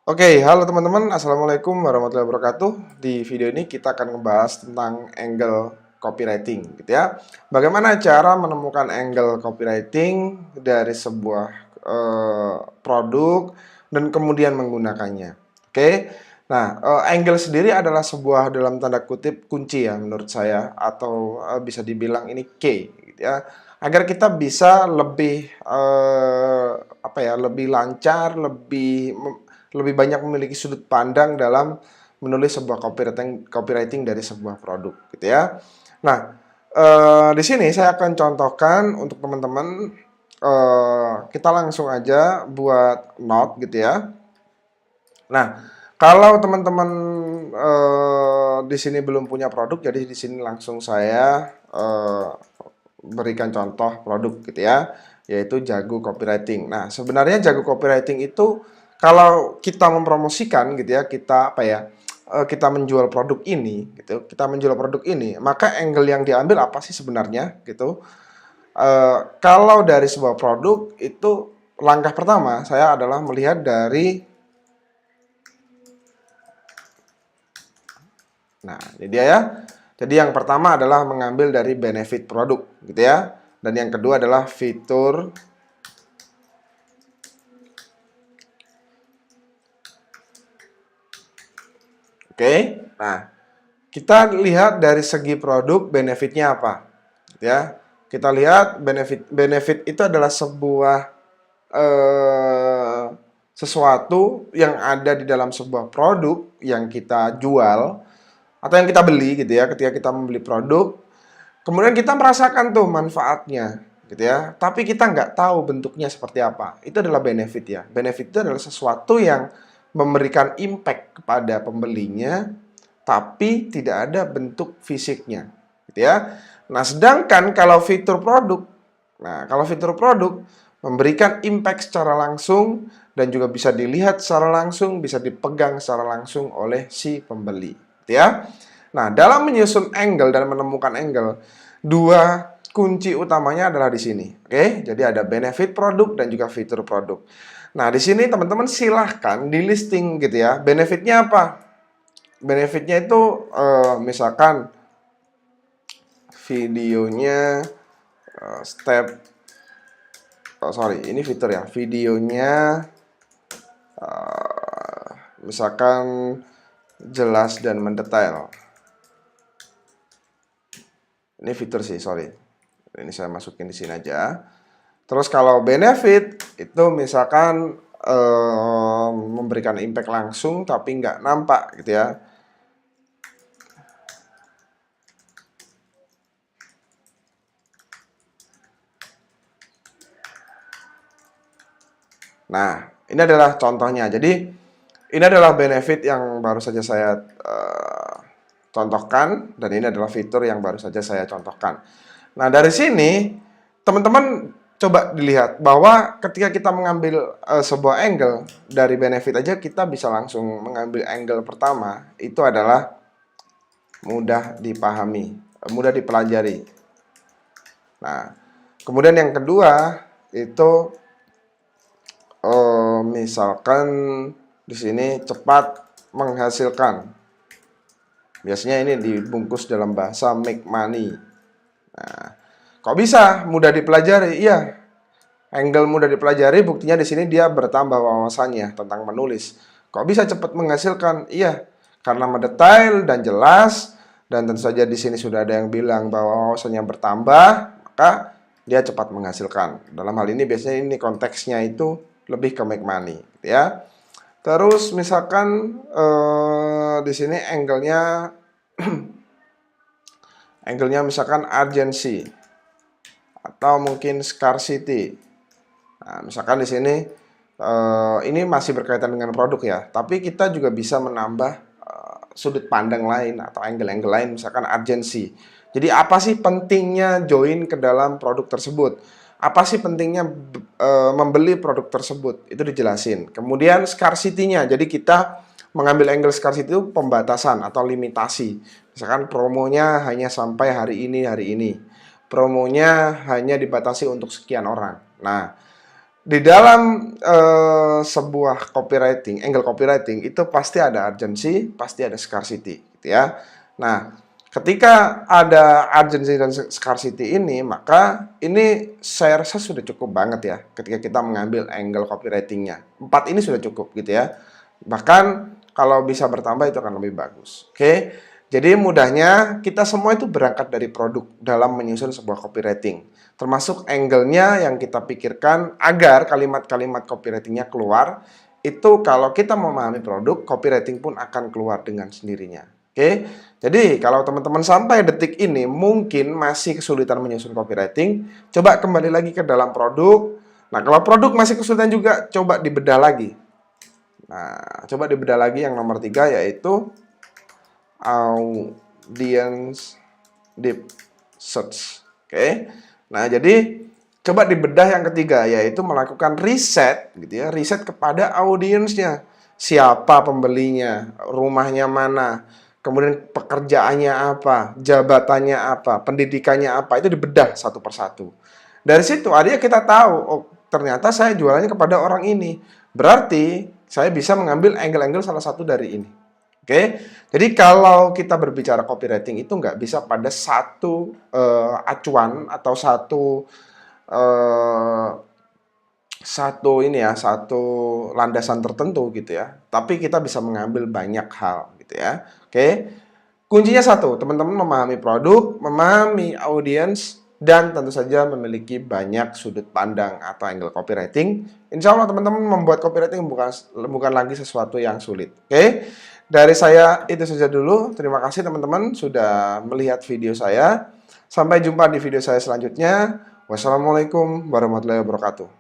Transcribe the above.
Oke, halo teman-teman. Assalamualaikum warahmatullahi wabarakatuh. Di video ini kita akan membahas tentang angle copywriting, gitu ya. Bagaimana cara menemukan angle copywriting dari sebuah produk dan kemudian menggunakannya. Oke. Nah, angle sendiri adalah sebuah dalam tanda kutip kunci ya menurut saya, atau bisa dibilang ini key, gitu ya. Agar kita bisa lebih lebih lancar, lebih banyak memiliki sudut pandang dalam menulis sebuah copywriting dari sebuah produk, gitu ya. Nah, di sini saya akan contohkan untuk teman-teman. Kita langsung aja buat note, gitu ya. Nah, kalau teman-teman di sini belum punya produk, jadi di sini langsung saya berikan contoh produk, gitu ya, yaitu Jago Copywriting. Nah, sebenarnya Jago Copywriting itu kalau kita mempromosikan, gitu ya, kita menjual produk ini, gitu, kita menjual produk ini, maka angle yang diambil apa sih sebenarnya, gitu. Kalau dari sebuah produk itu langkah pertama saya adalah melihat dari, nah ini dia ya. Jadi yang pertama adalah mengambil dari benefit produk, gitu ya. Dan yang kedua adalah fitur. Oke. Nah, kita lihat dari segi produk benefitnya apa, gitu ya. Kita lihat benefit itu adalah sebuah sesuatu yang ada di dalam sebuah produk yang kita jual atau yang kita beli, gitu ya. Ketika kita membeli produk, kemudian kita merasakan tuh manfaatnya, gitu ya. Tapi kita nggak tahu bentuknya seperti apa. Itu adalah benefit ya. Benefit itu adalah sesuatu yang memberikan impact kepada pembelinya, tapi tidak ada bentuk fisiknya, gitu ya. Nah, sedangkan kalau fitur produk memberikan impact secara langsung dan juga bisa dilihat secara langsung, bisa dipegang secara langsung oleh si pembeli, gitu ya. Nah, dalam menyusun angle dan menemukan angle, dua kunci utamanya adalah di sini. Oke, jadi ada benefit produk dan juga fitur produk. Nah, di sini teman-teman silahkan di listing, gitu ya. Benefitnya apa? Benefitnya itu misalkan videonya step, oh sorry, ini fitur ya. Videonya misalkan jelas dan mendetail. Ini fitur sih, sorry. Ini saya masukin di sini aja. Terus kalau benefit itu misalkan memberikan impact langsung tapi nggak nampak, gitu ya. Nah, ini adalah contohnya. Jadi ini adalah benefit yang baru saja saya contohkan, dan ini adalah fitur yang baru saja saya contohkan. Nah, dari sini teman-teman coba dilihat bahwa ketika kita mengambil sebuah angle dari benefit aja, kita bisa langsung mengambil angle pertama, itu adalah mudah dipahami, mudah dipelajari. Nah, kemudian yang kedua itu misalkan di sini cepat menghasilkan. Biasanya ini dibungkus dalam bahasa make money. Nah, kok bisa mudah dipelajari? Iya, angle mudah dipelajari, buktinya di sini dia bertambah wawasannya tentang menulis. Kok bisa cepat menghasilkan? Iya, karena mendetail dan jelas, dan tentu saja di sini sudah ada yang bilang bahwa wawasannya bertambah, maka dia cepat menghasilkan. Dalam hal ini biasanya ini konteksnya itu lebih ke make money, gitu ya. Terus misalkan di sini angle-nya misalkan urgency atau mungkin scarcity. Nah, misalkan di sini ini masih berkaitan dengan produk ya, tapi kita juga bisa menambah sudut pandang lain atau angle-angle lain, misalkan urgency. Jadi apa sih pentingnya join ke dalam produk tersebut? Apa sih pentingnya membeli produk tersebut? Itu dijelasin. Kemudian scarcity-nya, jadi kita mengambil angle scarcity itu pembatasan atau limitasi. Misalkan promonya hanya sampai hari ini. Promonya hanya dibatasi untuk sekian orang. Nah, di dalam sebuah copywriting, angle copywriting itu pasti ada urgency, pasti ada scarcity, gitu ya. Nah, ketika ada urgency dan scarcity ini, maka ini saya rasa sudah cukup banget ya ketika kita mengambil angle copywritingnya. 4 ini sudah cukup gitu ya. Bahkan kalau bisa bertambah itu akan lebih bagus. Oke. Jadi mudahnya kita semua itu berangkat dari produk dalam menyusun sebuah copywriting. Termasuk angle-nya yang kita pikirkan agar kalimat-kalimat copywriting-nya keluar. Itu kalau kita memahami produk, copywriting pun akan keluar dengan sendirinya. Oke, jadi kalau teman-teman sampai detik ini mungkin masih kesulitan menyusun copywriting, coba kembali lagi ke dalam produk. Nah, kalau produk masih kesulitan juga, coba dibedah lagi. Nah, coba dibedah lagi yang nomor 3 yaitu audience deep search. Oke. Nah, jadi coba dibedah yang ketiga yaitu melakukan riset gitu ya, riset kepada audiensnya. Siapa pembelinya, rumahnya mana, kemudian pekerjaannya apa, jabatannya apa, pendidikannya apa, itu dibedah satu persatu. Dari situ artinya kita tahu, oh ternyata saya jualannya kepada orang ini. Berarti saya bisa mengambil angle-angle salah satu dari ini. Oke, jadi kalau kita berbicara copywriting itu nggak bisa pada satu acuan atau eh, satu landasan tertentu gitu ya. Tapi kita bisa mengambil banyak hal gitu ya. Oke, kuncinya satu, teman-teman memahami produk, memahami audiens, dan tentu saja memiliki banyak sudut pandang atau angle copywriting. Insya Allah teman-teman membuat copywriting bukan lagi sesuatu yang sulit. Oke, dari saya itu saja dulu. Terima kasih teman-teman sudah melihat video saya. Sampai jumpa di video saya selanjutnya. Wassalamualaikum warahmatullahi wabarakatuh.